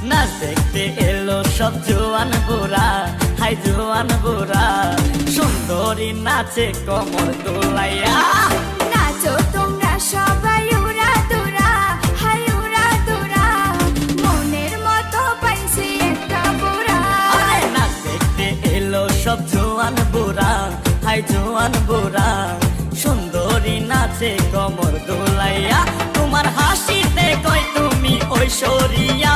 নাচ দেখতে এলো সব জোয়ান বুড়া, হাই জোয়ান বুড়া, সুন্দরী নাচে কমর দোলাইয়া। নাচো তোমরা সবাই উড়া দুরা, হাই উড়া দুরা, মনের মতো পাইছি একটা বুড়া। আরে নাচ দেখতে এলো সব জোয়ান বুড়া, হাই জোয়ান বুড়া, সুন্দরী নাচে কমর দোলাইয়া। তোমার হাসিতে কয় তুমি ঐশ্বরিয়া,